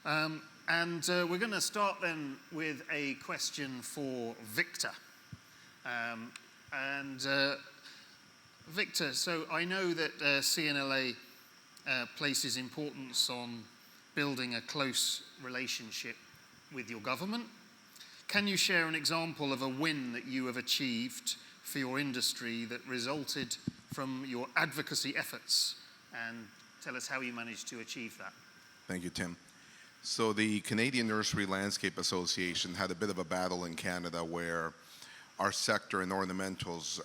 We're going to start then with a question for Victor. Victor, so I know that CNLA places importance on building a close relationship with your government. Can you share an example of a win that you have achieved for your industry that resulted from your advocacy efforts, and tell us how you managed to achieve that? Thank you, Tim. So the Canadian Nursery Landscape Association had a bit of a battle in Canada where our sector in ornamentals,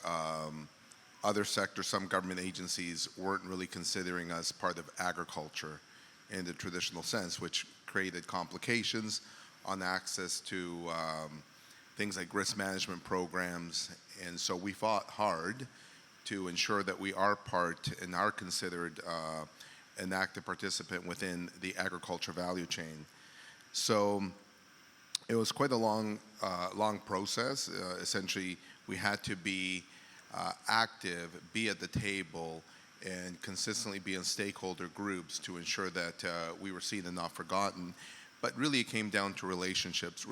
other sectors, some government agencies weren't really considering us part of agriculture in the traditional sense, which created complications on access to things like risk management programs. And so we fought hard to ensure that we are part and are considered an active participant within the agriculture value chain. So it was quite a long process. Essentially, we had to be active, be at the table, and consistently be in stakeholder groups to ensure that we were seen and not forgotten. But really it came down to relationships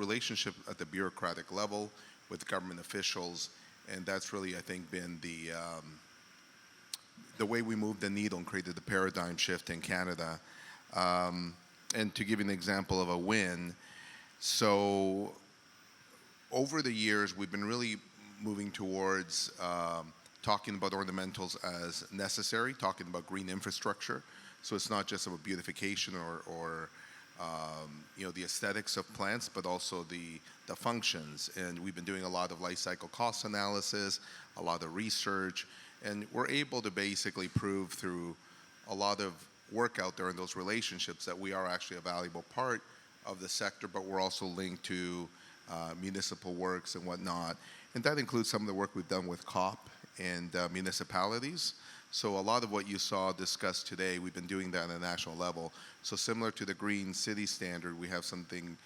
at the bureaucratic level with government officials, and that's really, I think, been the way we moved the needle and created the paradigm shift in Canada. And to give you an example of a win, so over the years we've been really moving towards talking about ornamentals as necessary, talking about green infrastructure. So it's not just about beautification or the aesthetics of plants, but also the functions. And we've been doing a lot of life cycle cost analysis, a lot of research, and we're able to basically prove through a lot of work out there in those relationships that we are actually a valuable part of the sector, but we're also linked to municipal works and whatnot. And that includes some of the work we've done with COP and municipalities. So a lot of what you saw discussed today, we've been doing that on a national level. So similar to the Green City Standard, we have something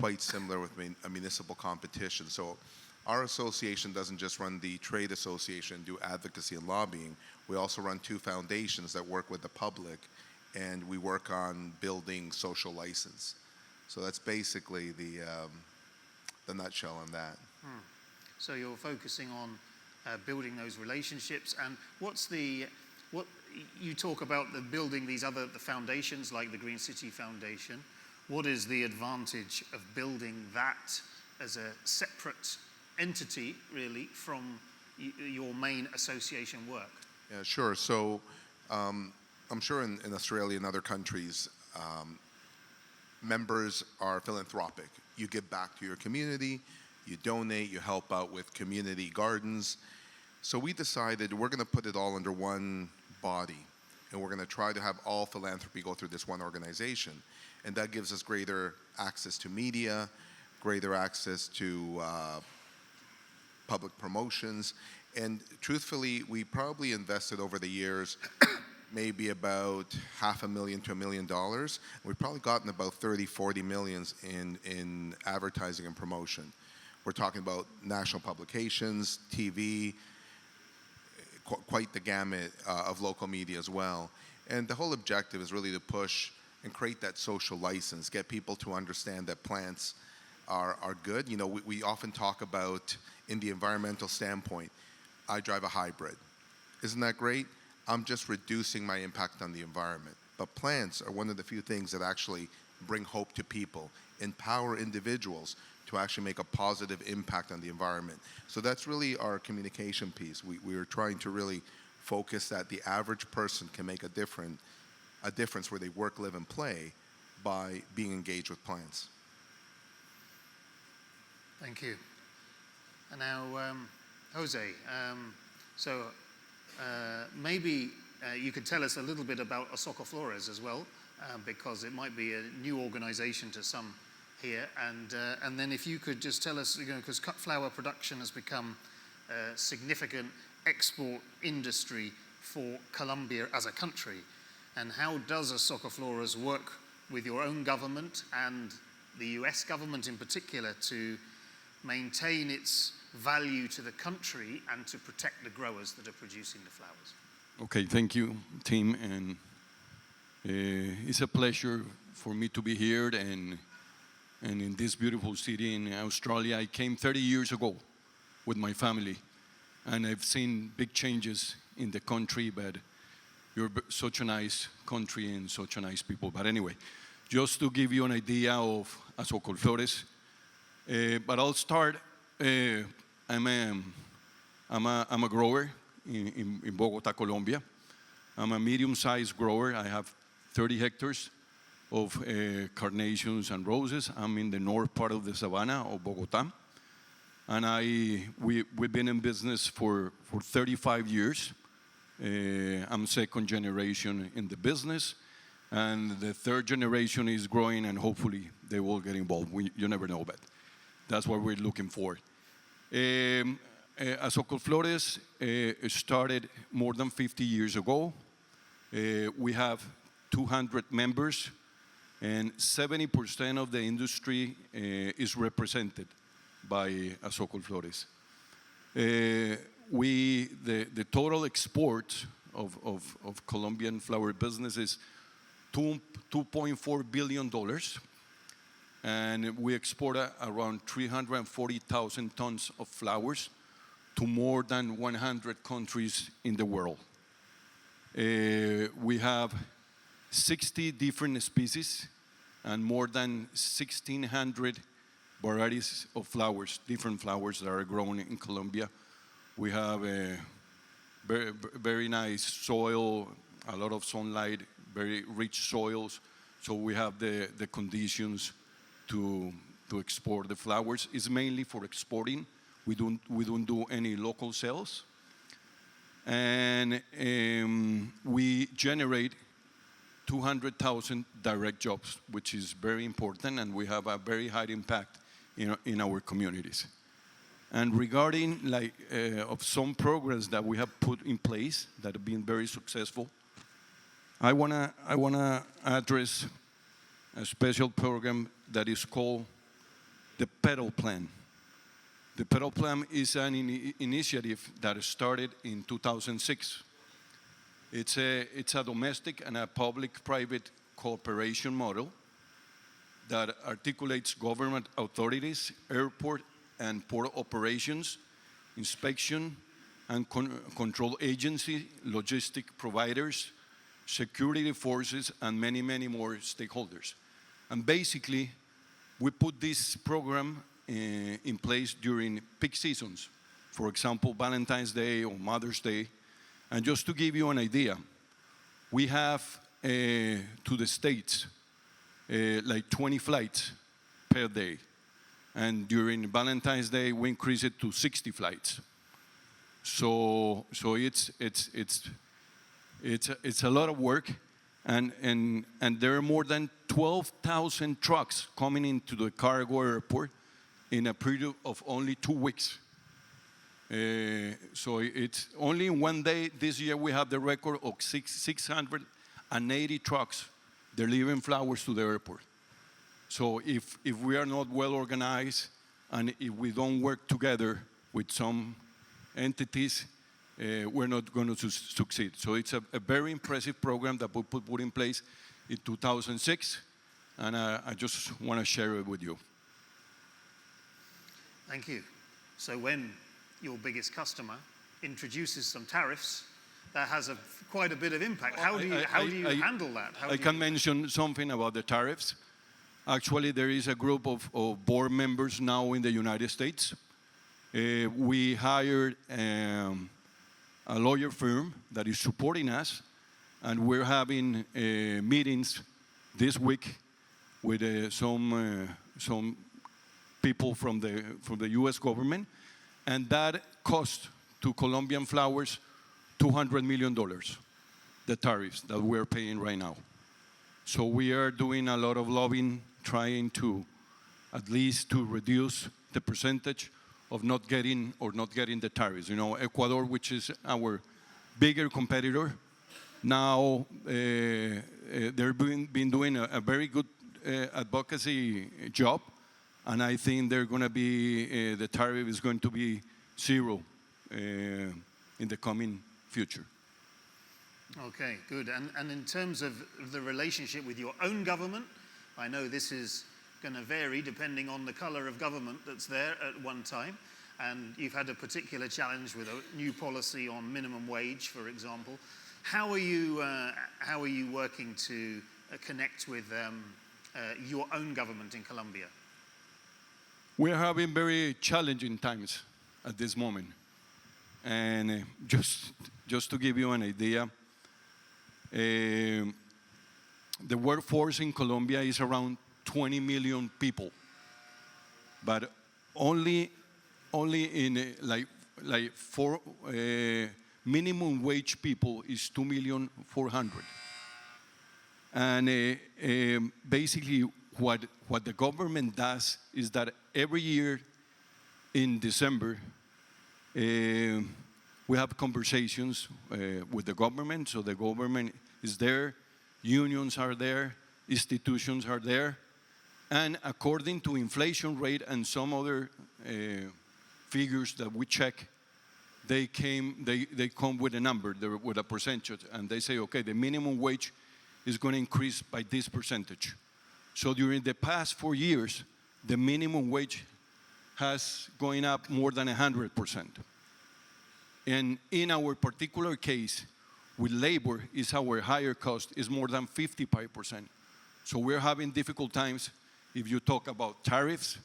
quite similar with a municipal competition. So our association doesn't just run the trade association and do advocacy and lobbying. We also run two foundations that work with the public, and we work on building social license. So that's basically the nutshell on that. So you're focusing on building those relationships, and what you talk about the building the foundations like the Green City Foundation. What is the advantage of building that as a separate entity, really, from your main association work? Yeah, sure. So I'm sure in Australia and other countries, members are philanthropic. You give back to your community, you donate, you help out with community gardens. So we decided we're going to put it all under one body, and we're going to try to have all philanthropy go through this one organization. And that gives us greater access to media, greater access to public promotions. And truthfully, we probably invested over the years maybe about $500,000 to $1 million. We've probably gotten about 30, 40 millions in advertising and promotion. We're talking about national publications, TV, quite the gamut of local media as well. And the whole objective is really to push and create that social license, get people to understand that plants are good. You know, we often talk about, in the environmental standpoint, I drive a hybrid. Isn't that great? I'm just reducing my impact on the environment. But plants are one of the few things that actually bring hope to people, empower individuals to actually make a positive impact on the environment. So that's really our communication piece. We are trying to really focus that the average person can make a difference where they work, live, and play by being engaged with plants. Thank you. And now, Jose, maybe you could tell us a little bit about Asocolflores as well, because it might be a new organization to some here. And then if you could just tell us, because cut flower production has become a significant export industry for Colombia as a country. And how does Asocolflores work with your own government and the US government in particular to maintain its value to the country and to protect the growers that are producing the flowers? Okay, thank you, Tim, and it's a pleasure for me to be here and in this beautiful city in Australia. I came 30 years ago with my family, and I've seen big changes in the country, but you're such a nice country and such a nice people. But anyway, just to give you an idea of Asocolflores, but I'll start. I'm a grower in Bogotá, Colombia. I'm a medium-sized grower. I have 30 hectares of carnations and roses. I'm in the north part of the savannah of Bogotá. And we've been in business for 35 years. I'm second generation in the business. And the third generation is growing, and hopefully they will get involved. You never know, but that's what we're looking for. Asocolflores started more than 50 years ago. We have 200 members, and 70% of the industry is represented by Asocolflores. The total export of Colombian flower business is $2.4 billion, and we export around 340,000 tons of flowers to more than 100 countries in the world. We have 60 different species and more than 1,600 varieties of flowers, different flowers that are grown in Colombia. We have a very nice soil, a lot of sunlight, very rich soils, so we have the conditions to export the flowers. It's mainly for exporting. We don't do any local sales. And we generate 200,000 direct jobs, which is very important, and we have a very high impact in our communities. And regarding of some programs that we have put in place that have been very successful, I wanna address a special program that is called the Petal Plan. The Petal Plan is an initiative that started in 2006. It's a domestic and a public-private cooperation model that articulates government authorities, airport and port operations, inspection and control agency, logistic providers, security forces, and many, many more stakeholders. And basically, we put this program in place during peak seasons. For example, Valentine's Day or Mother's Day. And just to give you an idea, we have to the States like 20 flights per day. And during Valentine's Day, we increase it to 60 flights. So it's a lot of work, and there are more than 12,000 trucks coming into the cargo airport in a period of only 2 weeks. So it's only in one day this year we have the record of 680 trucks delivering flowers to the airport. So if we are not well organized and if we don't work together with some entities, we're not going to succeed. So it's a very impressive program that we put in place in 2006, and I just want to share it with you. Thank you. So when your biggest customer introduces some tariffs, that has quite a bit of impact. How do you handle that? I can mention something about the tariffs. Actually, there is a group of board members now in the United States. We hired a lawyer firm that is supporting us, and we're having meetings this week with some people from the U.S. government, and that cost to Colombian flowers $200 million, the tariffs that we're paying right now. So we are doing a lot of lobbying, trying to at least to reduce the percentage of not getting the tariffs. You know, Ecuador, which is our bigger competitor, now they've been doing a very good advocacy job, and I think they're going to be, the tariff is going to be zero in the coming future. Okay, good. And in terms of the relationship with your own government, I know this is going to vary depending on the color of government that's there at one time. And you've had a particular challenge with a new policy on minimum wage, for example. How are you working to connect with your own government in Colombia? We're having very challenging times at this moment. And just to give you an idea, the workforce in Colombia is around 20 million people, but only in for minimum wage people is 2,400,000. And basically, what the government does is that every year in December, we have conversations with the government. So the government is there, unions are there, institutions are there, and according to inflation rate and some other figures that we check, they come with a number, with a percentage, and they say, okay, the minimum wage is going to increase by this percentage. So during the past 4 years, the minimum wage has going up more than 100%. And in our particular case, with labor, is our higher cost is more than 55%. So we're having difficult times if you talk about tariffs,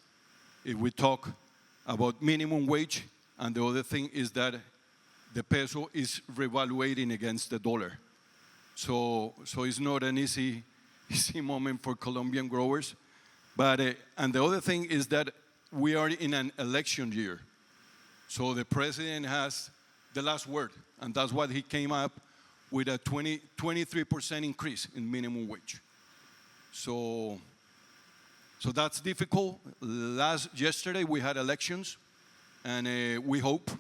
if we talk about minimum wage, and the other thing is that the peso is revaluating against the dollar. So it's not an easy moment for Colombian growers. But and the other thing is that we are in an election year. So the president has the last word, and that's why he came up with a 23% increase in minimum wage. So that's difficult. Yesterday we had elections, and we hope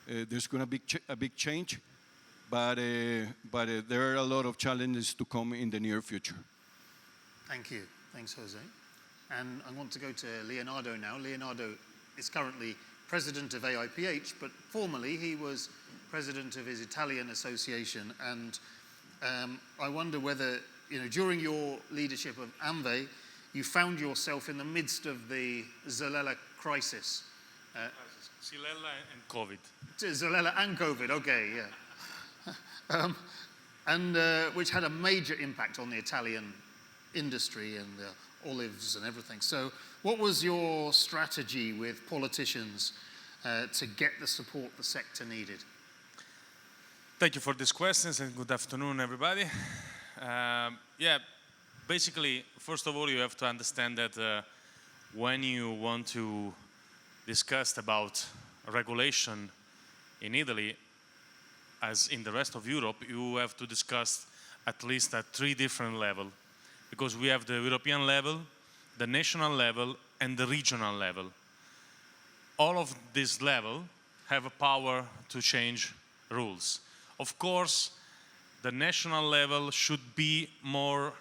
there's going to be a big change, but there are a lot of challenges to come in the near future. Thank you. Thanks, Jose. And I want to go to Leonardo now. Leonardo is currently president of AIPH, but formerly he was president of his Italian association. And I wonder whether, during your leadership of ANVE, you found yourself in the midst of the Xylella crisis. Xylella and COVID. Xylella and COVID, okay, yeah. And which had a major impact on the Italian industry and the olives and everything. So what was your strategy with politicians to get the support the sector needed? Thank you for these questions, and good afternoon, everybody. Basically, first of all, you have to understand that when you want to discuss about regulation in Italy, as in the rest of Europe, you have to discuss at least at 3 different levels, because we have the European level, the national level, and the regional level. All of these levels have a power to change rules. Of course, the national level should be more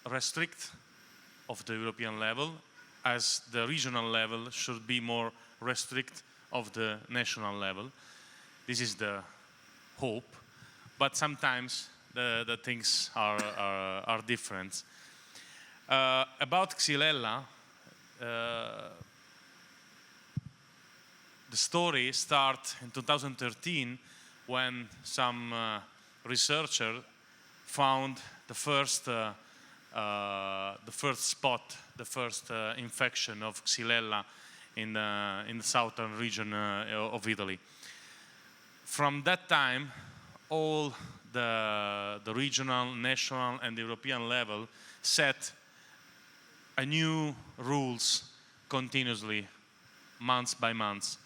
restrict of the European level, as the regional level should be more restrict of the national level. This is the hope, but sometimes the things are different. About Xylella, the story starts in 2013 when some researcher found the first spot, the first infection of Xylella in the southern region of Italy. From that time, all the regional, national, and European level set a new rules continuously, months by months.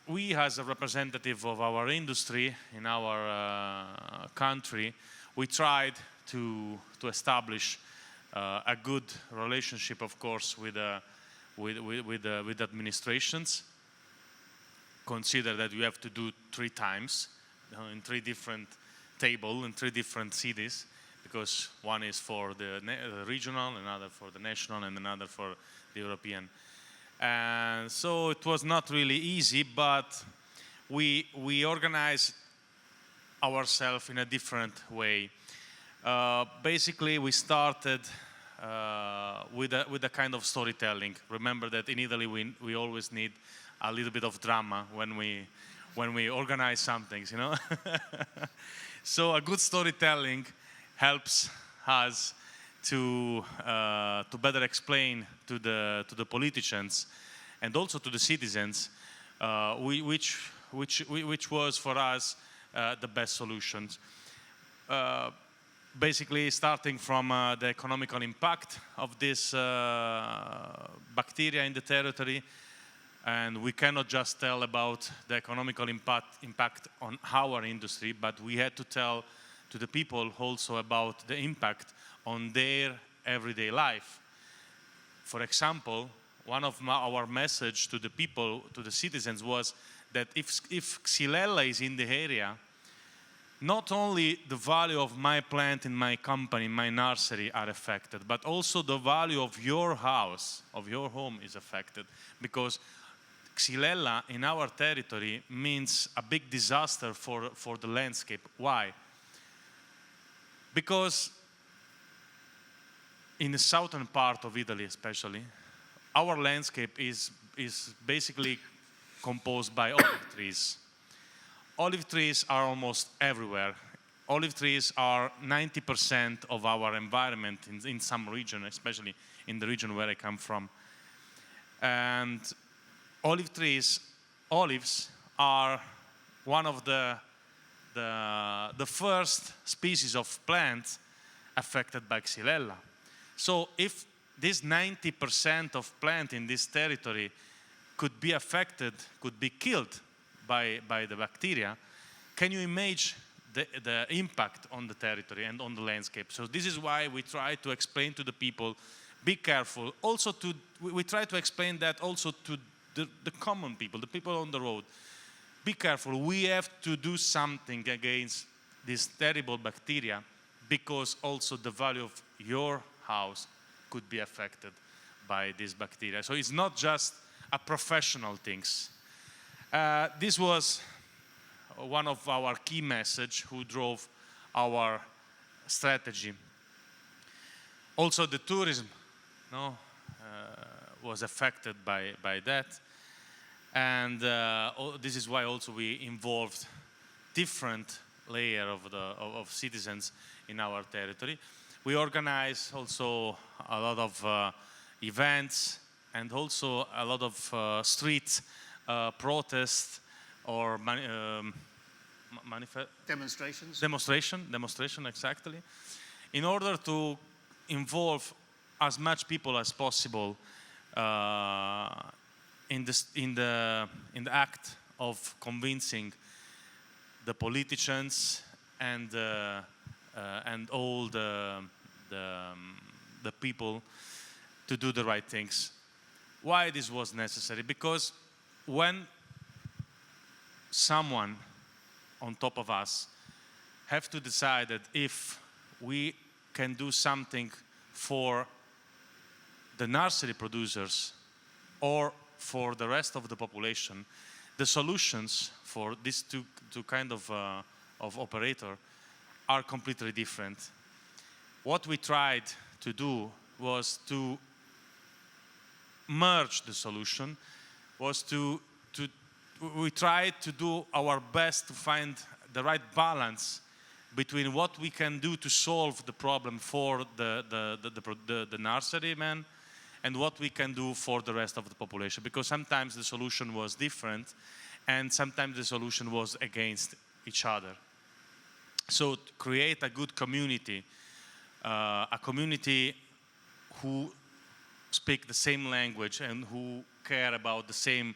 We, as a representative of our industry in our country, we tried to establish a good relationship, of course, with administrations. Consider that you have to do 3 times in 3 different tables in 3 different cities, because one is for the regional, another for the national, and another for the European. And so it was not really easy, but we organized ourselves in a different way. Basically, we started with a kind of storytelling. Remember that in Italy we always need a little bit of drama when we organize some things, you know. So a good storytelling helps us to better explain to the politicians and also to the citizens which was for us the best solutions. Basically, starting from the economical impact of this bacteria in the territory, and we cannot just tell about the economical impact on our industry, but we had to tell to the people also about the impact on their everyday life. For example, one of our message to the people, to the citizens, was that if Xylella is in the area, not only the value of my plant in my company, my nursery are affected, but also the value of your house, of your home is affected. Because Xylella in our territory means a big disaster for the landscape. Why? Because in the southern part of Italy especially, our landscape is basically composed by olive trees. Olive trees are almost everywhere. Olive trees are 90% of our environment in some region, especially in the region where I come from. And olives are one of the first species of plant affected by Xylella. So if this 90% of plant in this territory could be affected, could be killed by the bacteria, can you imagine the impact on the territory and on the landscape? So this is why we try to explain to the people, be careful. Also we try to explain that also to the common people, the people on the road. Be careful, we have to do something against this terrible bacteria, because also the value of your house could be affected by this bacteria. So it's not just a professional things. This was one of our key message who drove our strategy. Also the tourism was affected by that. And this is why also we involved different layer of citizens in our territory. We organize also a lot of events and also a lot of street protests or demonstration exactly, in order to involve as much people as possible in the act of convincing the politicians and all the people to do the right things. Why this was necessary? Because when someone on top of us have to decide that if we can do something for the nursery producers or for the rest of the population, the solutions for these two kind of operator are completely different. What we tried to do was to merge the solution, we tried to do our best to find the right balance between what we can do to solve the problem for the nurseryman and what we can do for the rest of the population. Because sometimes the solution was different and sometimes the solution was against each other. So to create a good community, a community who speak the same language and who care about the same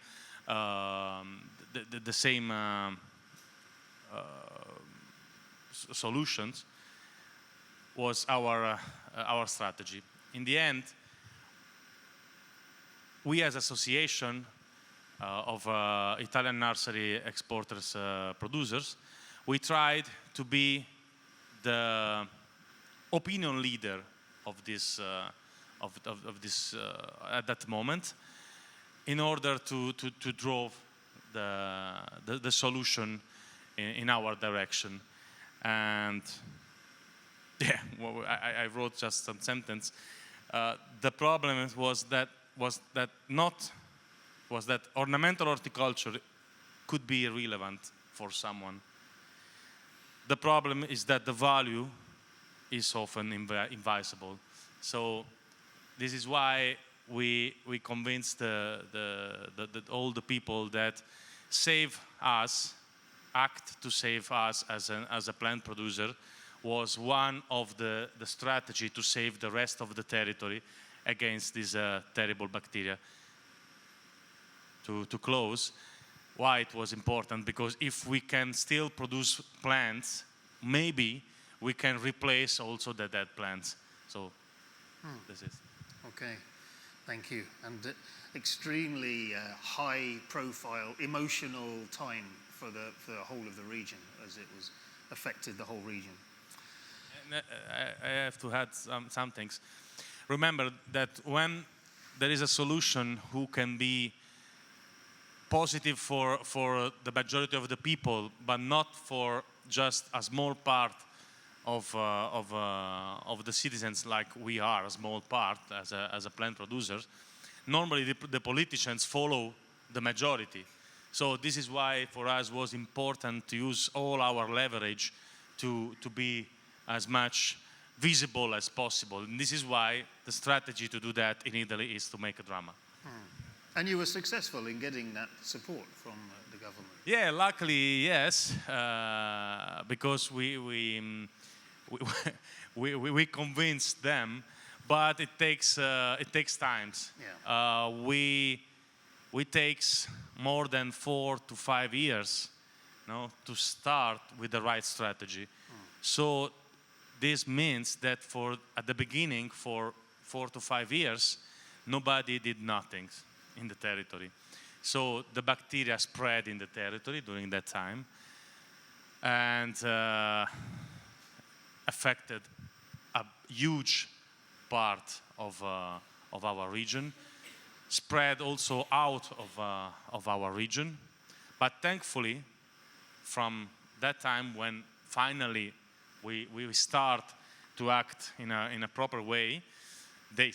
solutions was our strategy. In the end, we as association of Italian nursery exporters producers, we tried to be the opinion leader of this at that moment, in order to draw the solution in our direction. And Yeah, well, I wrote just some sentence. The problem was that ornamental horticulture could be relevant for someone. The problem is that the value is often invisible. So this is why we convinced all the people that act to save us as a plant producer was one of the strategy to save the rest of the territory against this terrible bacteria. To close, why it was important, because if we can still produce plants, maybe we can replace also the dead plants. So this is. Okay, thank you. And extremely high profile, emotional time for the whole of the region, as it was affected the whole region. And I have to add some things. Remember that when there is a solution who can be positive for the majority of the people, but not for just a small part of the citizens, like we are a small part as a plant producer, normally the politicians follow the majority. So this is why for us was important to use all our leverage to be as much visible as possible. And this is why the strategy to do that in Italy is to make a drama. And you were successful in getting that support from the government? Yeah, luckily, yes, because we convinced them, but it takes time. Yeah. We takes more than 4 to 5 years, to start with the right strategy. So this means that at the beginning, for 4 to 5 years, nobody did nothing in the territory. So the bacteria spread in the territory during that time and affected a huge part of our region, spread also out of our region. But thankfully, from that time when finally we start to act in a proper way, the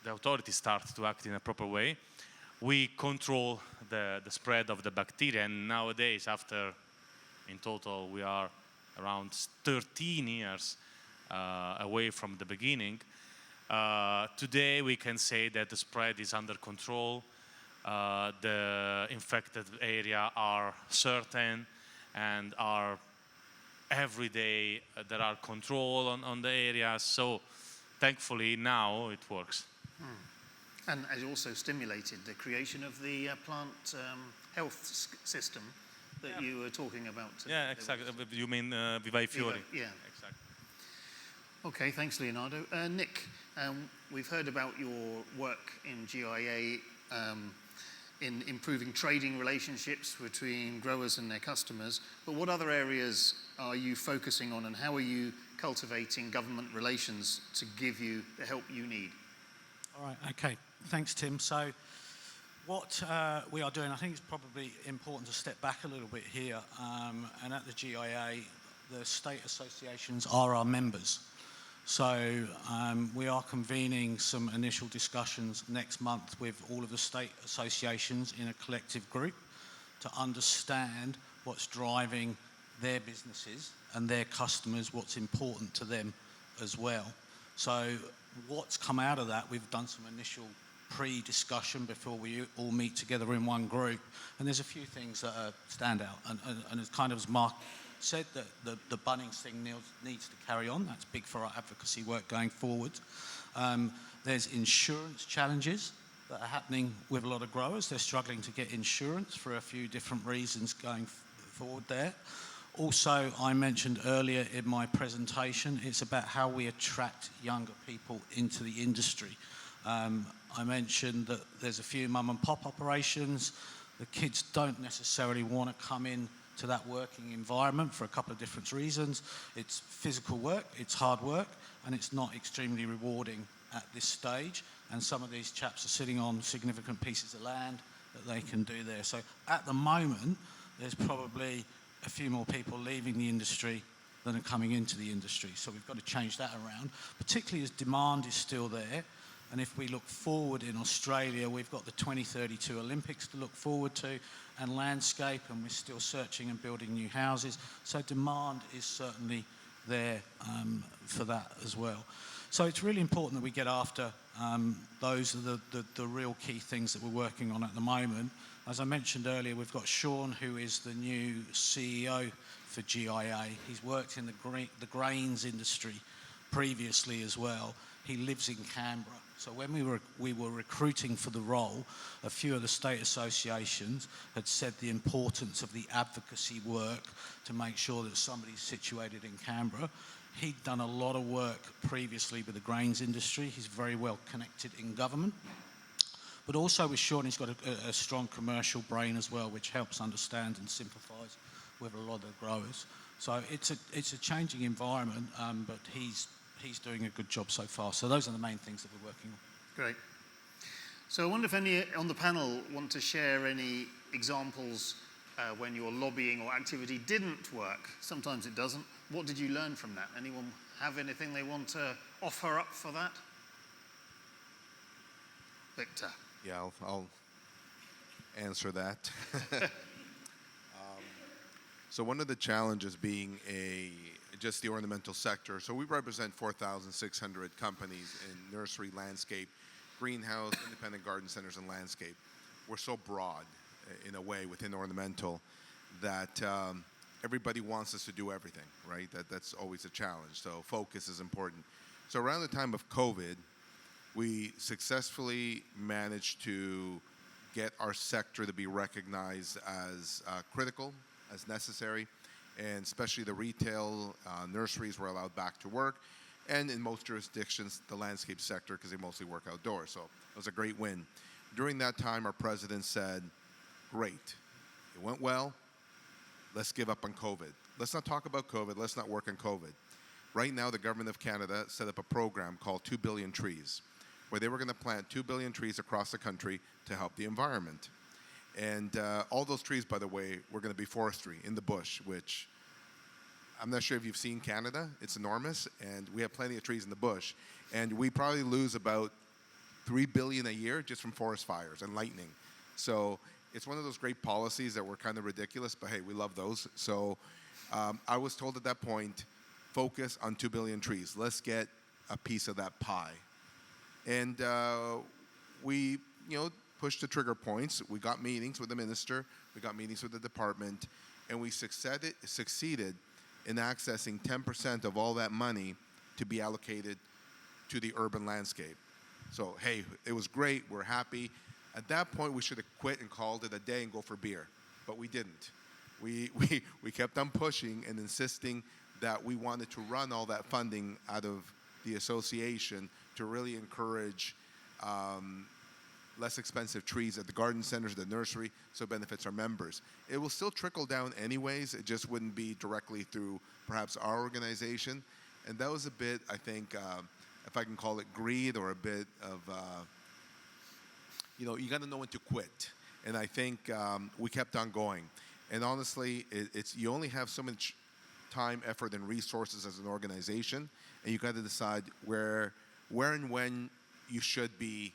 authorities start to act in a proper way, we control the spread of the bacteria. And nowadays, in total, we are around 13 years away from the beginning. Today, we can say that the spread is under control. The infected area are certain and are every day there are control on the areas. So thankfully, now it works. And it also stimulated the creation of the plant health system that you were talking about. Yeah, exactly. You mean Viva I Fiori? Yeah. Exactly. Okay, thanks, Leonardo. Nick, we've heard about your work in GIA in improving trading relationships between growers and their customers, but what other areas are you focusing on, and how are you cultivating government relations to give you the help you need? All right, okay. Thanks, Tim. So what we are doing, I think it's probably important to step back a little bit here. And at the GIA, the state associations are our members. So we are convening some initial discussions next month with all of the state associations in a collective group to understand what's driving their businesses and their customers, what's important to them as well. So what's come out of that, we've done some initial pre-discussion before we all meet together in one group, and there's a few things that stand out, and it's kind of as Mark said, that the Bunnings thing needs to carry on. That's big for our advocacy work going forward. There's insurance challenges that are happening with a lot of growers. They're struggling to get insurance for a few different reasons going forward there. Also, I mentioned earlier in my presentation, it's about how we attract younger people into the industry. I mentioned that there's a few mum and pop operations. The kids don't necessarily want to come in to that working environment for a couple of different reasons. It's physical work, it's hard work, and it's not extremely rewarding at this stage. And some of these chaps are sitting on significant pieces of land that they can do there. So at the moment, there's probably a few more people leaving the industry than are coming into the industry. So we've got to change that around, particularly as demand is still there. And if we look forward in Australia, we've got the 2032 Olympics to look forward to, and landscape, and we're still searching and building new houses. So demand is certainly there for that as well. So it's really important that we get after those are the real key things that we're working on at the moment. As I mentioned earlier, we've got Sean, who is the new CEO for GIA. He's worked in the grains industry previously as well. He lives in Canberra. So when we were recruiting for the role, a few of the state associations had said the importance of the advocacy work to make sure that somebody's situated in Canberra. He'd done a lot of work previously with the grains industry. He's very well connected in government. But also with Sean, he's got a strong commercial brain as well, which helps understand and sympathise with a lot of the growers. So it's a changing environment, but he's doing a good job so far. So those are the main things that we're working on. Great. So I wonder if any on the panel want to share any examples when your lobbying or activity didn't work. Sometimes it doesn't. What did you learn from that? Anyone have anything they want to offer up for that? Victor. Yeah, I'll answer that. So one of the challenges being just the ornamental sector. So we represent 4,600 companies in nursery, landscape, greenhouse, independent garden centers, and landscape. We're so broad in a way within ornamental that everybody wants us to do everything, right? That's always a challenge. So focus is important. So around the time of COVID, we successfully managed to get our sector to be recognized as critical, as necessary, and especially the retail nurseries were allowed back to work, and in most jurisdictions, the landscape sector, because they mostly work outdoors. So it was a great win. During that time, our president said, great, it went well, let's give up on COVID. Let's not talk about COVID, let's not work on COVID. Right now, the government of Canada set up a program called 2 billion trees, where they were going to plant 2 billion trees across the country to help the environment. And all those trees, by the way, were going to be forestry in the bush, which I'm not sure if you've seen Canada. It's enormous, and we have plenty of trees in the bush. And we probably lose about 3 billion a year just from forest fires and lightning. So it's one of those great policies that were kind of ridiculous, but hey, we love those. So I was told at that point, focus on 2 billion trees. Let's get a piece of that pie. And we, pushed the trigger points. We got meetings with the minister. We got meetings with the department. And we succeeded in accessing 10% of all that money to be allocated to the urban landscape. So, hey, it was great. We're happy. At that point, we should have quit and called it a day and go for beer. But we didn't. We kept on pushing and insisting that we wanted to run all that funding out of the association to really encourage less expensive trees at the garden centers, the nursery, so it benefits our members. It will still trickle down anyways. It just wouldn't be directly through perhaps our organization. And that was a bit, I think, if I can call it greed or a bit of, you got to know when to quit. And I think we kept on going. And honestly, you only have so much time, effort, and resources as an organization, and you got to decide where and when you should be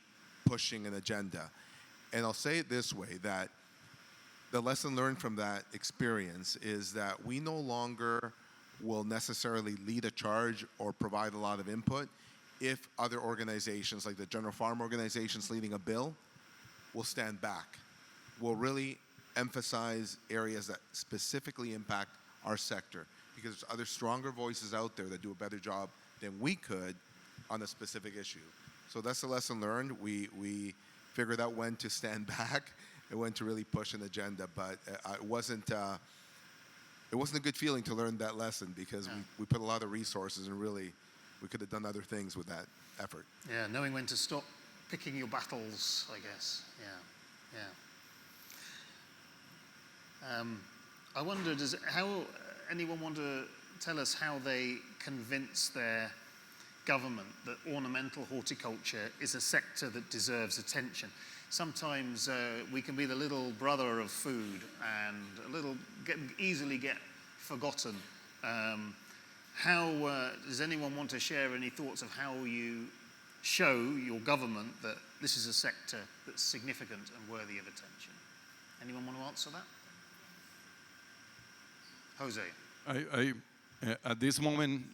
pushing an agenda. And I'll say it this way, that the lesson learned from that experience is that we no longer will necessarily lead a charge or provide a lot of input if other organizations, like the General Farm organizations leading a bill, will stand back. We'll really emphasize areas that specifically impact our sector, because there's other stronger voices out there that do a better job than we could on a specific issue. So that's the lesson learned. We figured out when to stand back and when to really push an agenda, but it wasn't a good feeling to learn that lesson, because we put a lot of resources, and really we could have done other things with that effort. Yeah, knowing when to stop picking your battles, I guess. Yeah. I wonder, how anyone want to tell us how they convince their government that ornamental horticulture is a sector that deserves attention? Sometimes we can be the little brother of food and easily get forgotten. how does anyone want to share any thoughts of how you show your government that this is a sector that's significant and worthy of attention? Anyone want to answer that? Jose. At this moment,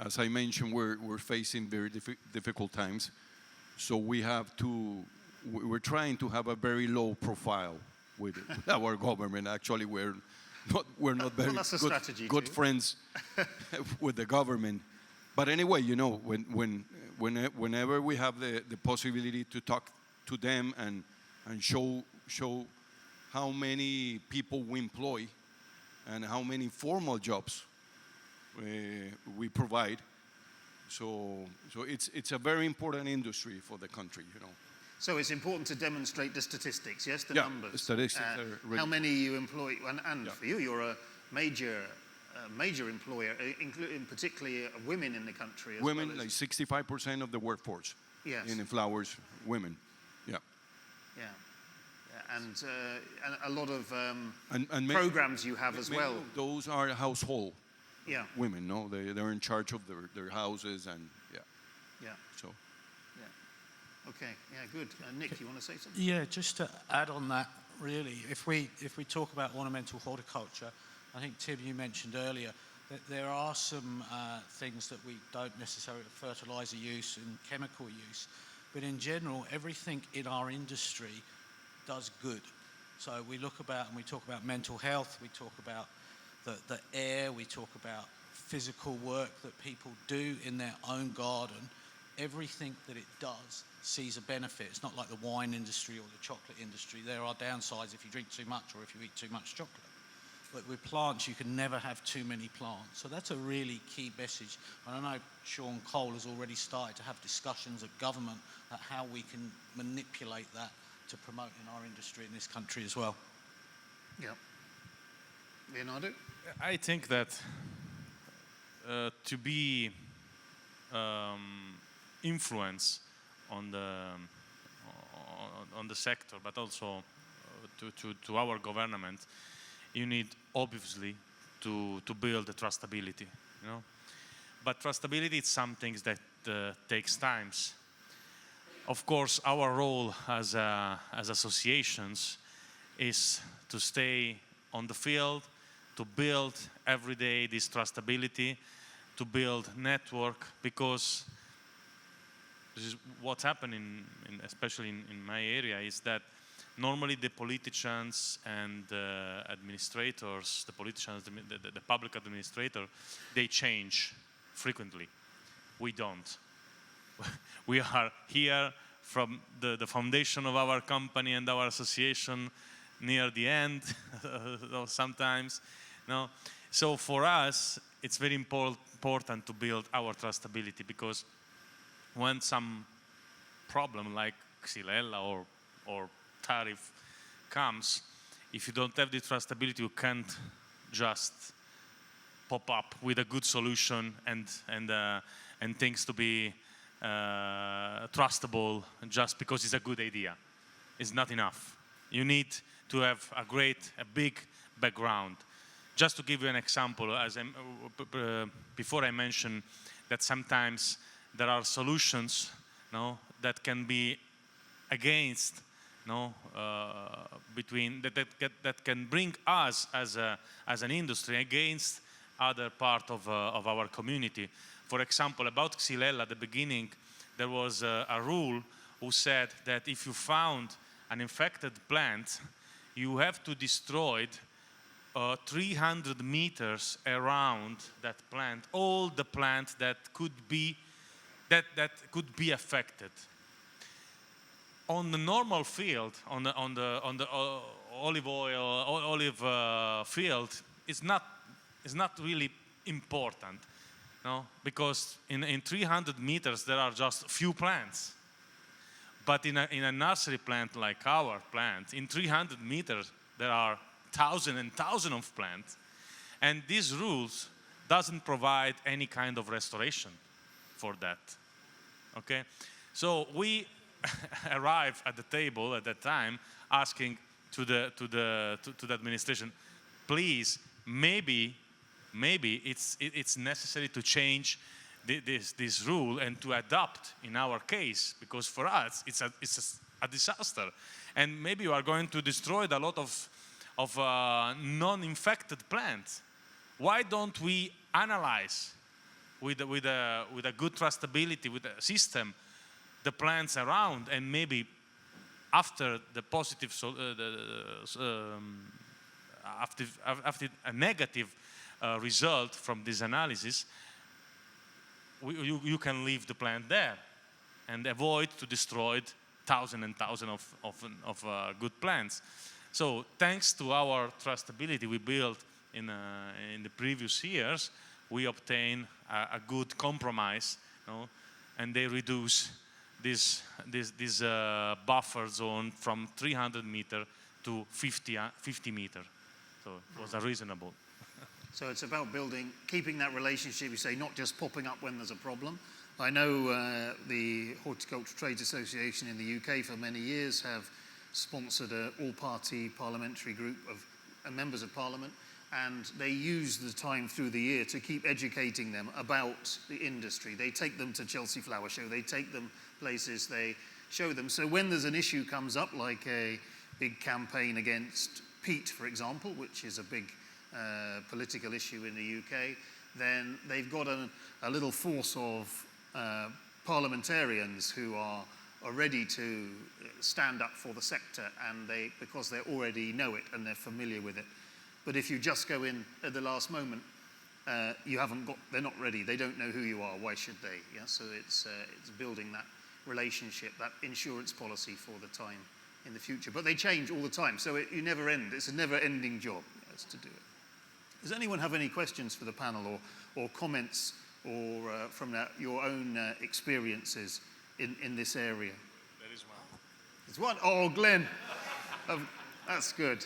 as I mentioned, we're facing very difficult times. So we're trying to have a very low profile with our government. Actually, we're not very good friends with the government. But anyway, you know, whenever we have the possibility to talk to them and show how many people we employ and how many formal jobs we provide, so it's a very important industry for the country, you know. So it's important to demonstrate the statistics, yes, the yeah, numbers. The statistics are really how many you employ, and yeah. for you, you're a major employer, including particularly women in the country. As women, well as, like 65% of the workforce. Yes. In the flowers, women. Yeah. Yeah. And a lot of and programs you have as well. Those are household women, no? They're in charge of their houses and so. Yeah. Okay. Yeah. Good. Nick, you want to say something? Yeah. Just to add on that, really, if we talk about ornamental horticulture, I think Tim, you mentioned earlier that there are some things that we don't necessarily fertilizer use and chemical use, but in general, everything in our industry does good. So we talk about mental health, we talk about the air, we talk about physical work that people do in their own garden. Everything that it does sees a benefit. It's not like the wine industry or the chocolate industry. There are downsides if you drink too much or if you eat too much chocolate. But with plants, you can never have too many plants. So that's a really key message. And I know Sean Cole has already started to have discussions at government at how we can manipulate that to promote in our industry in this country as well. Yeah. Leonardo? I think that to be influence on the sector, but also to our government, you need obviously to build the trustability, you know. But trustability is something that takes time. Of course, our role as associations is to stay on the field, to build every day this trustability, to build network, because this is what's happening, especially in my area, is that normally the politicians and administrators, the public administrator, they change frequently. We don't. We are here from the foundation of our company and our association near the end, sometimes. No? So for us, it's very important to build our trustability, because when some problem like Xylella or tariff comes, if you don't have the trustability, you can't just pop up with a good solution and things to be trustable just because it's a good idea. It's not enough. You need to have a big background. Just to give you an example, before I mentioned that sometimes there are solutions, no, that can be against, no, between that can bring us as an industry against other part of our community. For example, about Xylella, at the beginning, there was a rule who said that if you found an infected plant, you have to destroy 300 meters around that plant, all the plants that could be affected. On the normal field, on the olive field, it's not really important, no, because in 300 meters there are just few plants. But in a nursery plant like our plant, in 300 meters there are thousands and thousands of plants, and these rules doesn't provide any kind of restoration for that. Okay, so we arrived at the table at that time asking to the administration, please, maybe maybe it's necessary to change this rule and to adapt in our case, because for us it's a disaster, and maybe you are going to destroy a lot of non-infected plants. Why don't we analyze with a good trustability, with a system, the plants around, and maybe after the positive, after a negative result from this analysis, you can leave the plant there and avoid to destroy thousands and thousands of good plants. So thanks to our trustability we built in the previous years, we obtain a good compromise, and they reduce this buffer zone from 300 meter to 50 meter. So it was reasonable. So it's about keeping that relationship, you say, not just popping up when there's a problem. I know the Horticultural Trades Association in the UK for many years have sponsored an all-party parliamentary group of members of parliament, and they use the time through the year to keep educating them about the industry. They take them to Chelsea Flower Show, they take them places, they show them. So when there's an issue comes up, like a big campaign against peat, for example, which is a big political issue in the UK, then they've got a little force of parliamentarians who are ready to stand up for the sector, and because they already know it and they're familiar with it. But if you just go in at the last moment, they're not ready. They don't know who you are. Why should they? Yeah. So it's building that relationship, that insurance policy for the time in the future. But they change all the time, so you never end. It's a never-ending job to do it. Does anyone have any questions for the panel or comments or from your own experiences in this area? There is one. There's one. Oh, Glenn. That's good.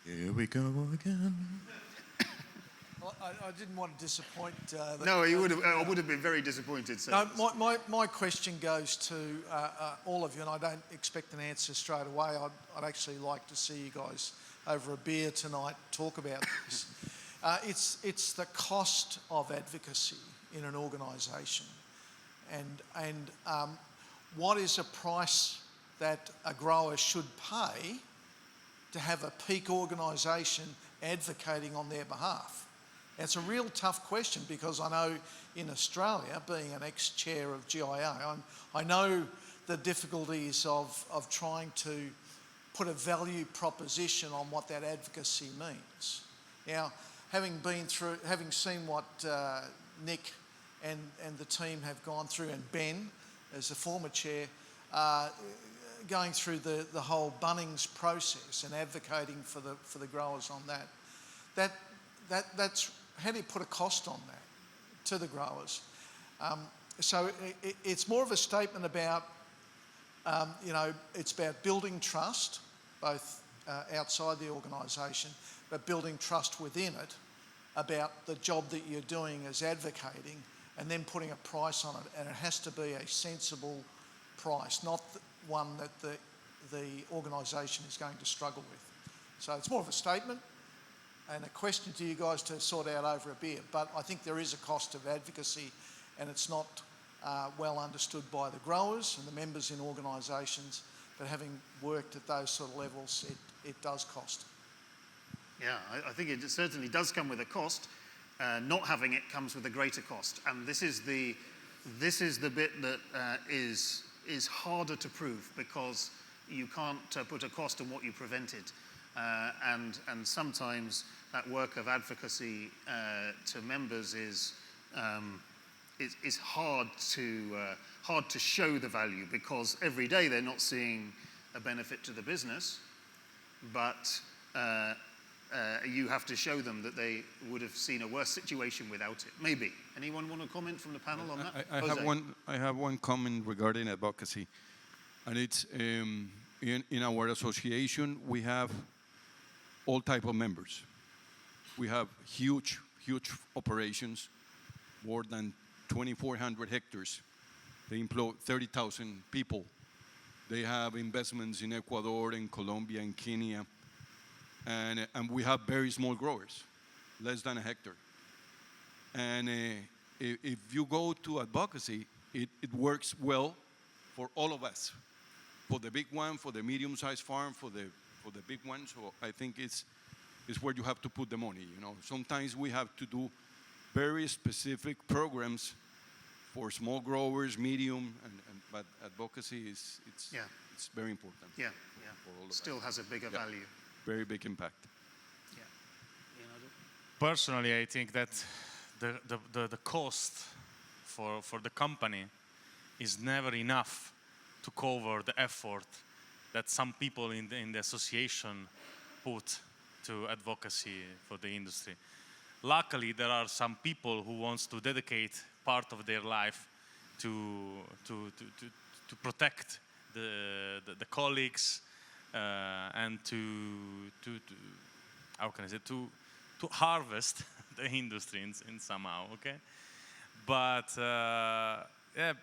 Here we go again. I didn't want to disappoint. No, I would have been very disappointed. So no, my question goes to all of you, and I don't expect an answer straight away. I'd actually like to see you guys over a beer tonight talk about this. It's the cost of advocacy in an organisation, and what is a price that a grower should pay to have a peak organisation advocating on their behalf? And it's a real tough question, because I know in Australia, being an ex-chair of GIA, I know the difficulties of trying to put a value proposition on what that advocacy means. Now, having seen what Nick and the team have gone through, and Ben, as a former chair, going through the whole Bunnings process and advocating for the growers on that's how do you put a cost on that to the growers? So it's more of a statement about it's about building trust, both outside the organisation, but building trust within it about the job that you're doing as advocating, and then putting a price on it. And it has to be a sensible price, not one that the organisation is going to struggle with. So it's more of a statement and a question to you guys to sort out over a beer. But I think there is a cost of advocacy, and it's not well understood by the growers and the members in organisations, but having worked at those sort of levels, it does cost. Yeah, I think it certainly does come with a cost. Not having it comes with a greater cost, and this is the bit that is harder to prove, because you can't put a cost on what you prevented, and sometimes that work of advocacy to members is hard to show the value, because every day they're not seeing a benefit to the business, but you have to show them that they would have seen a worse situation without it. Maybe. Anyone want to comment from the panel on that? I have one comment regarding advocacy, and it's in our association we have all type of members. We have huge operations, more than 2,400 hectares. They employ 30,000 people. They have investments in Ecuador, in Colombia, in Kenya. And we have very small growers, less than a hectare. And if you go to advocacy, it works well for all of us, for the big one, for the medium-sized farm, for the big one. So I think it's where you have to put the money. You know, sometimes we have to do very specific programs for small growers, medium, but advocacy it's very important. Yeah, for all of still us. has a bigger value. Very big impact. Yeah. Leonardo? Personally, I think that the cost for the company is never enough to cover the effort that some people in the association put to advocacy for the industry. Luckily, there are some people who wants to dedicate part of their life to protect the colleagues and to how can I say, to harvest the industry in somehow, okay? But yeah,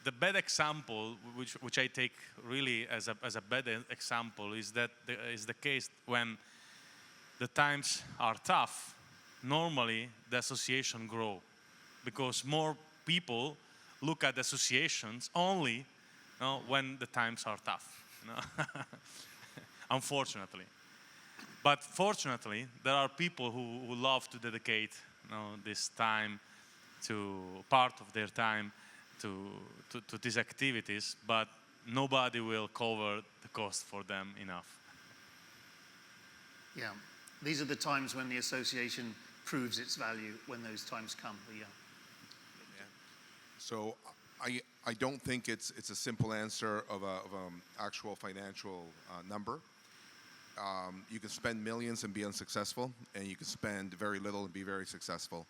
the bad example, which I take really as a bad example, is that is the case when the times are tough. Normally, the association grow because more people look at associations only when the times are tough. You know? Unfortunately. But fortunately, there are people who love to dedicate this time, to part of their time to these activities, but nobody will cover the cost for them enough. Yeah, these are the times when the association proves its value, when those times come. Yeah. So I don't think it's a simple answer of an actual financial number. You can spend millions and be unsuccessful, and you can spend very little and be very successful.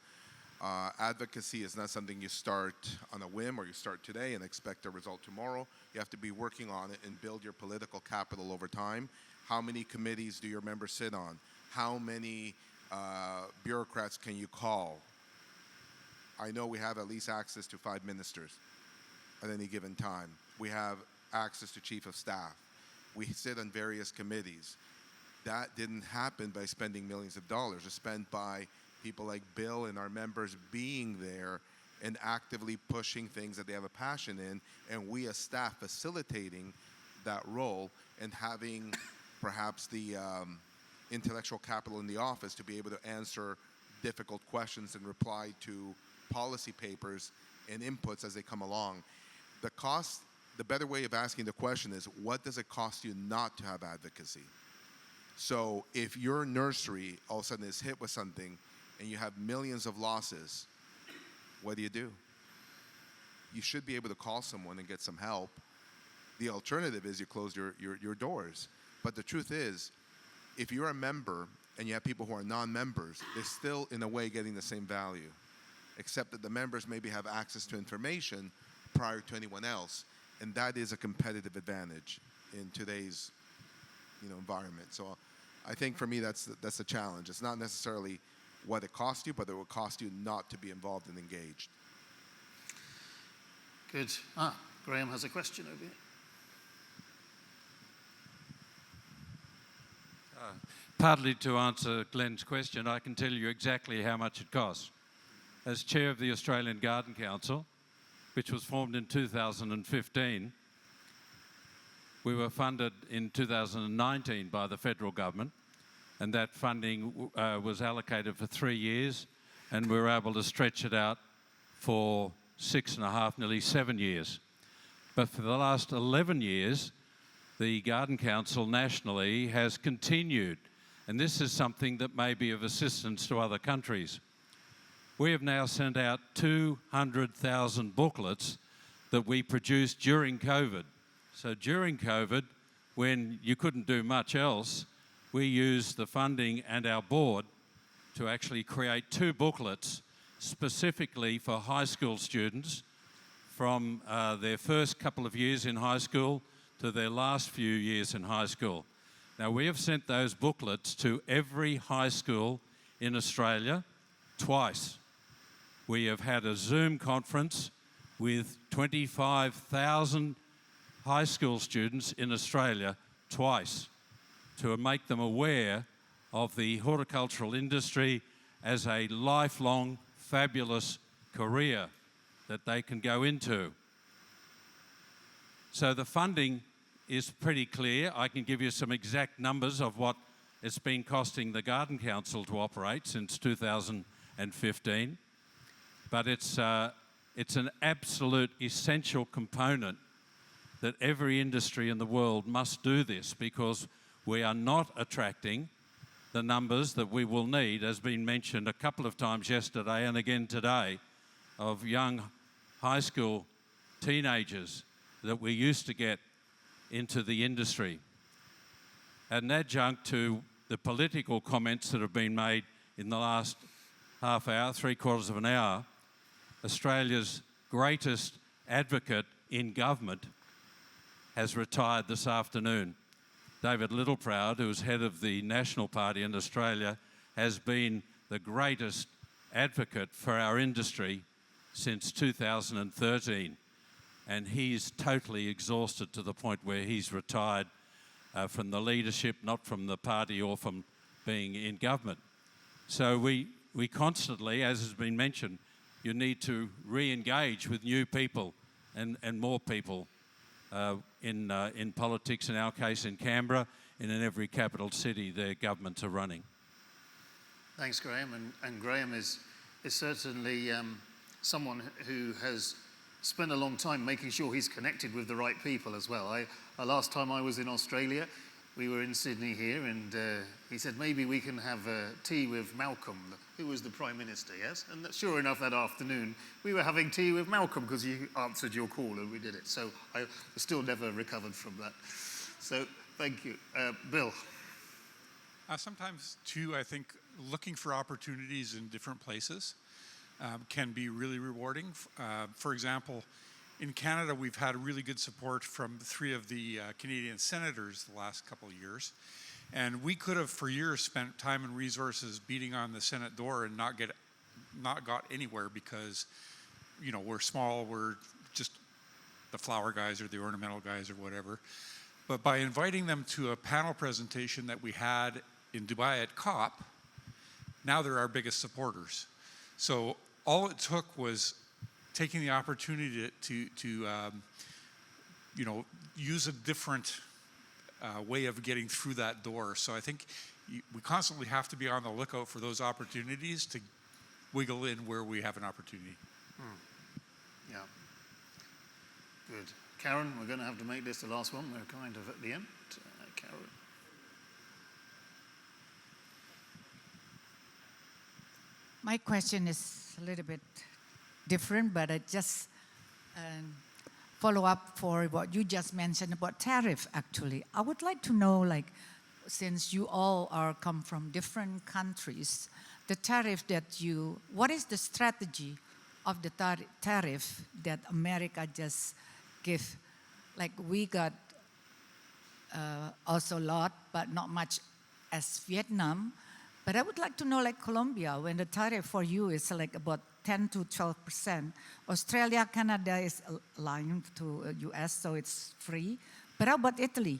Advocacy is not something you start on a whim or you start today and expect a result tomorrow. You have to be working on it and build your political capital over time. How many committees do your members sit on? How many bureaucrats can you call? I know we have at least access to 5 ministers at any given time. We have access to chief of staff. We sit on various committees. That didn't happen by spending millions of dollars. It's spent by people like Bill and our members being there and actively pushing things that they have a passion in, and we as staff facilitating that role and having perhaps the intellectual capital in the office to be able to answer difficult questions and reply to policy papers and inputs as they come along. The cost, the better way of asking the question is, what does it cost you not to have advocacy? So if your nursery all of a sudden is hit with something and you have millions of losses, what do? You should be able to call someone and get some help. The alternative is you close your doors. But the truth is, if you're a member and you have people who are non-members, they're still in a way getting the same value, except that the members maybe have access to information prior to anyone else, and that is a competitive advantage in today's environment. So I think for me that's the challenge. It's not necessarily what it costs you, but it will cost you not to be involved and engaged. Good. Graham has a question over here. Partly to answer Glenn's question, I can tell you exactly how much it costs. As chair of the Australian Garden Council, which was formed in 2015, we were funded in 2019 by the federal government, and that funding was allocated for 3 years, and we were able to stretch it out for 6.5, nearly 7 years. But for the last 11 years, the Garden Council nationally has continued, and this is something that may be of assistance to other countries. We have now sent out 200,000 booklets that we produced during COVID. So during COVID, when you couldn't do much else, we used the funding and our board to actually create 2 booklets specifically for high school students from their first couple of years in high school to their last few years in high school. Now, we have sent those booklets to every high school in Australia twice. We have had a Zoom conference with 25,000 high school students in Australia twice. to make them aware of the horticultural industry as a lifelong, fabulous career that they can go into. So the funding is pretty clear. I can give you some exact numbers of what it's been costing the Garden Council to operate since 2015. But it's an absolute essential component that every industry in the world must do this, because we are not attracting the numbers that we will need, as been mentioned a couple of times yesterday and again today, of young high school teenagers that we used to get into the industry. And adjunct to the political comments that have been made in the last half hour, 3/4 of an hour, Australia's greatest advocate in government has retired this afternoon. David Littleproud, who is head of the National Party in Australia, has been the greatest advocate for our industry since 2013. And he's totally exhausted to the point where he's retired from the leadership, not from the party or from being in government. So we constantly, as has been mentioned, you need to re-engage with new people and more people in politics, in our case in Canberra, and in every capital city their governments are running. Thanks, Graham. And Graham is certainly someone who has spent a long time making sure he's connected with the right people as well. Last time I was in Australia, we were in Sydney here, and he said, maybe we can have tea with Malcolm, who was the Prime Minister, yes? And sure enough, that afternoon, we were having tea with Malcolm because he answered your call and we did it. So I still never recovered from that. So thank you. Bill. Sometimes, too, I think looking for opportunities in different places can be really rewarding. For example, in Canada, we've had really good support from 3 of the Canadian senators the last couple of years. And we could have, for years, spent time and resources beating on the Senate door and not got anywhere because, you know, we're small, we're just the flower guys or the ornamental guys or whatever. But by inviting them to a panel presentation that we had in Dubai at COP, now they're our biggest supporters. So all it took was taking the opportunity to you know, use a different way of getting through that door. So I think we constantly have to be on the lookout for those opportunities to wiggle in where we have an opportunity. Yeah. Good. Karen, we're going to have to make this the last one. We're kind of at the end. Karen. My question is a little bit different, but I just follow up for what you just mentioned about tariff, actually. I would like to know, like, since you all come from different countries, the tariff that what is the strategy of the tariff that America just give? Like, we got also a lot, but not much as Vietnam. But I would like to know, like Colombia, when the tariff for you is like about 10 to 12%. Australia, Canada is aligned to US, so it's free. But how about Italy?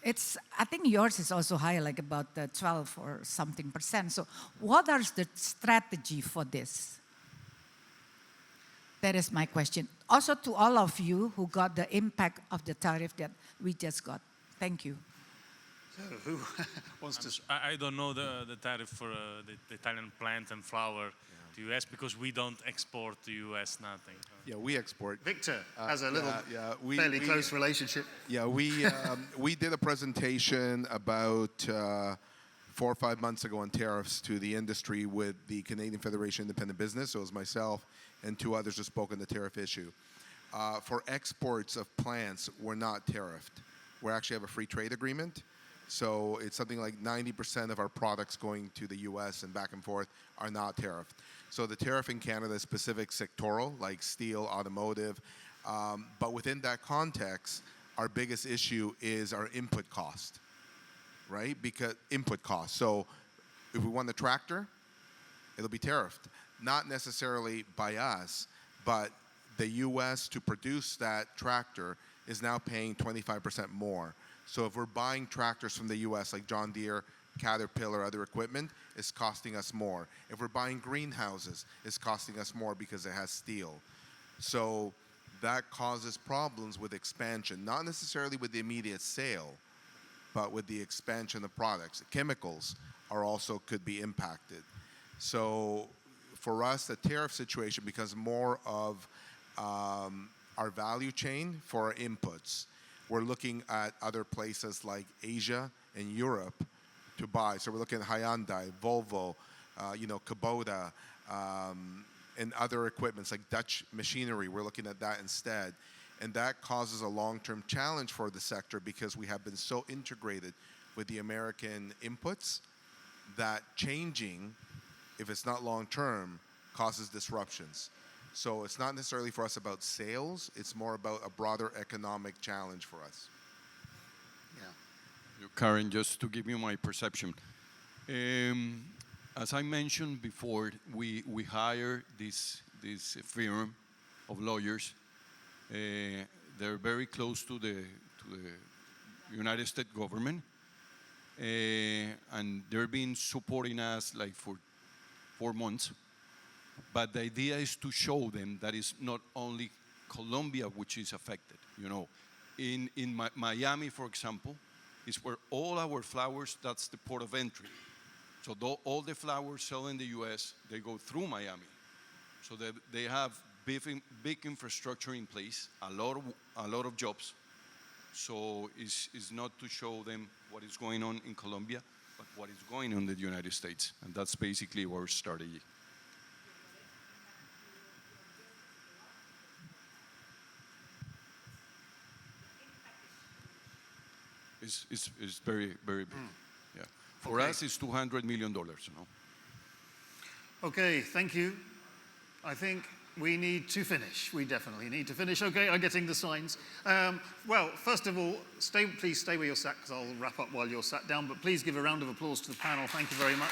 I think yours is also higher, like about 12 or something percent. So what is the strategy for this? That is my question. Also to all of you who got the impact of the tariff that we just got. Thank you. So who wants to? I don't know the tariff for the Italian plant and flower to US because we don't export to US nothing. Yeah, we export. Victor has a little fairly close relationship. Yeah, we did a presentation about 4 or 5 months ago on tariffs to the industry with the Canadian Federation of Independent Business. So it was myself and 2 others who spoke on the tariff issue. For exports of plants, we're not tariffed. We actually have a free trade agreement. So it's something like 90% of our products going to the US and back and forth are not tariffed. So the tariff in Canada is specific sectoral, like steel, automotive. But within that context, our biggest issue is our input cost, right? Because input cost. So if we want the tractor, it'll be tariffed. Not necessarily by us, but the US to produce that tractor is now paying 25% more. So if we're buying tractors from the US, like John Deere, Caterpillar, other equipment, it's costing us more. If we're buying greenhouses, it's costing us more because it has steel. So that causes problems with expansion, not necessarily with the immediate sale, but with the expansion of products. Chemicals are also could be impacted. So for us, the tariff situation becomes more of our value chain for our inputs. We're looking at other places like Asia and Europe to buy. So we're looking at Hyundai, Volvo, Kubota, and other equipments like Dutch machinery. We're looking at that instead. And that causes a long-term challenge for the sector because we have been so integrated with the American inputs that changing, if it's not long-term, causes disruptions. So it's not necessarily for us about sales, it's more about a broader economic challenge for us. Yeah. Karen, just to give you my perception. As I mentioned before, we hire this firm of lawyers. They're very close to the United States government, and they've been supporting us like for 4 months. But the idea is to show them that it's not only Colombia which is affected. In Miami, for example, is where all our flowers, that's the port of entry. So all the flowers sold in the U.S., they go through Miami. So they have big infrastructure in place, a lot of jobs. So it's not to show them what is going on in Colombia, but what is going on in the United States. And that's basically our strategy. It's very, very big. Yeah. For us, it's $200 million, Okay, thank you. I think we need to finish. We definitely need to finish. Okay, I'm getting the signs. Well, first of all, please stay where you're sat because I'll wrap up while you're sat down. But please give a round of applause to the panel. Thank you very much.